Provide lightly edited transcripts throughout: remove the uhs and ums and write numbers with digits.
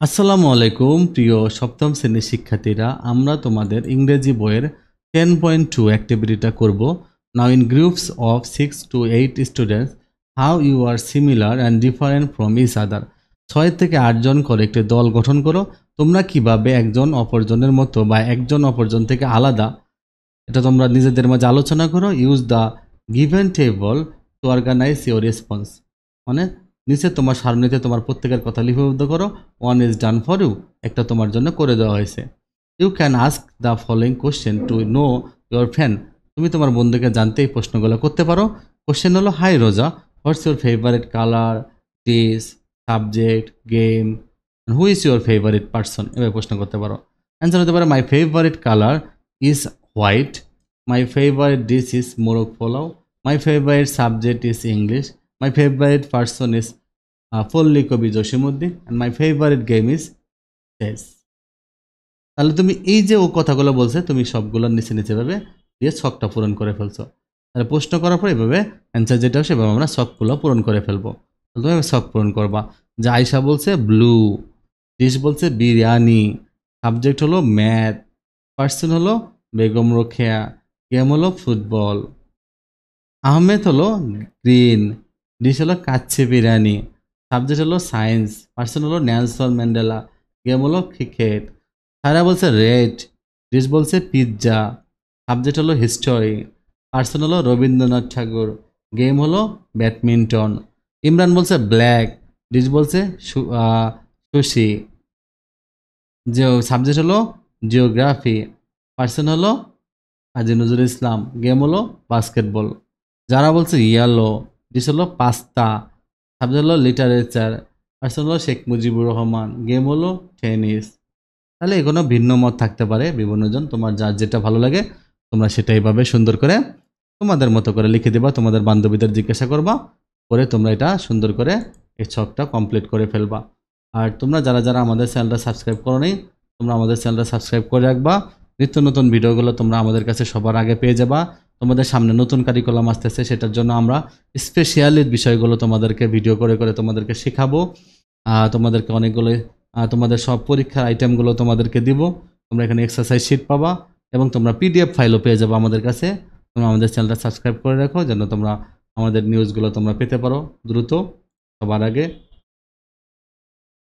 আসসালামু আলাইকুম প্রিয় সপ্তম শ্রেণীর শিক্ষার্থীরা, আমরা তোমাদের ইংরেজি বইয়ের 10.2 অ্যাক্টিভিটিটা করব। Now in groups of 6 to 8 students, how you are similar and different from each other. 6 থেকে 8 জন করে একটি দল গঠন করো। তোমরা কিভাবে একজন অপরজনের মতো বা একজন অপরজন থেকে আলাদা, এটা তোমরা নিজেদের মাঝে আলোচনা করো। Use the given table to organize your response. মানে নিচে তোমার সারণীতে তোমার প্রত্যেকের কথা লিপিবদ্ধ করো। One is done for you, একটা তোমার জন্য করে দেওয়া হয়েছে। You can ask the following question to know your friend. তুমি তোমার বন্ধুকে জানতে এই প্রশ্নগুলো করতে পারো। কোশ্চেন হলো, hi Roza, what's your favourite colour, dish, subject, game, who is your favourite person. এভাবে প্রশ্ন করতে পারো। অ্যান্সার হতে পারে, my favourite colour is white, my favourite dish is morog polao, my favourite subject is English, my favourite person is Palli Kabi Jasimuddin, and my favourite game is chess. তাহলে তুমি এই যে ও কথাগুলো বলছে, তুমি সবগুলোর নিচে নিচে ভাবে দিয়ে ছকটা পূরণ করে ফেলছো। তাহলে প্রশ্ন করার পর এভাবে অ্যান্সার যেটা হবে সেভাবে আমরা ছকগুলো পূরণ করে ফেলবো। তুমি ছক পূরণ করবা। যে আয়সা বলছে ব্লু, ডিশ বলছে বিরিয়ানি, সাবজেক্ট হলো ম্যাথ, পার্সন হলো বেগম রোকেয়া, গেম হলো ফুটবল। আহমেদ হলো গ্রিন, ডিশ হলো কাচ্চি বিরিয়ানি, সাবজেক্ট হলো সায়েন্স, পার্সন হলো নেলসন ম্যান্ডেলা, গেম হলো ক্রিকেট। সারা বলছে রেড, ডিশ বলছে পিৎজা, সাবজেক্ট হলো হিস্টোরি, পার্সন হলো রবীন্দ্রনাথ ঠাকুর, গেম হলো ব্যাডমিন্টন। ইমরান বলছে ব্ল্যাক, ডিশ বলছে সুশি, যে সাবজেক্ট হলো জিওগ্রাফি, পার্সন হলো কাজী নজরুল ইসলাম, গেম হলো বাস্কেটবল। যারা বলছে ইয়ালো, ডিশ হলো পাস্তা, সাবজেক্ট হলো লিটারেচার, পার্সন হলো শেখ মুজিবুর রহমান, গেম হলো টেনিস। তাহলে এগুলো ভিন্ন মত থাকতে পারে বিভিন্নজন, তোমার যার যেটা ভালো লাগে তোমরা সেটা এইভাবে সুন্দর করে তোমাদের মতো করে লিখে দেবা। তোমাদের বান্ধবীদের জিজ্ঞাসা করবা, করে তোমরা এটা সুন্দর করে এই ছকটা কমপ্লিট করে ফেলবা। আর তোমরা যারা যারা আমাদের চ্যানেলটা সাবস্ক্রাইব করো নি, তোমরা আমাদের চ্যানেলটা সাবস্ক্রাইব করে রাখবা। নিত্য নতুন ভিডিওগুলো তোমরা আমাদের কাছে সবার আগে পেয়ে যাবা। তোমাদের সামনে নতুন কারিকুলাম আসতেছে, সেটার জন্য আমরা স্পেশালি বিষয়গুলো তোমাদেরকে ভিডিও করে করে তোমাদেরকে শেখাবো। তোমাদেরকে অনেকগুলো তোমাদের সব পরীক্ষার আইটেমগুলো তোমাদেরকে দিব। তোমরা এখানে এক্সারসাইজ শিট পাবা এবং তোমরা পিডিএফ ফাইলও পেয়ে যাবো আমাদের কাছে। তোমরা আমাদের চ্যানেলটা সাবস্ক্রাইব করে রাখো যেন তোমরা আমাদের নিউজগুলো তোমরা পেতে পারো দ্রুত সবার আগে।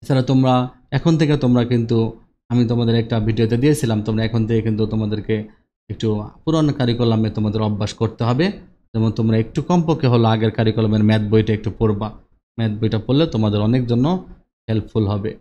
এছাড়া তোমরা এখন থেকে তোমরা কিন্তু, আমি তোমাদের একটা ভিডিওতে দিয়েছিলাম, তোমরা এখন থেকে কিন্তু তোমাদেরকে একটু পুরনো কারিকুলামে তোমাদের অভ্যাস করতে হবে। যেমন তোমরা একটু কমপক্ষে হলো আগের কারিকুলামের ম্যাথ বইটা একটু পড়বা। ম্যাথ বইটা পড়লে তোমাদের অনেক জন্য হেল্পফুল হবে।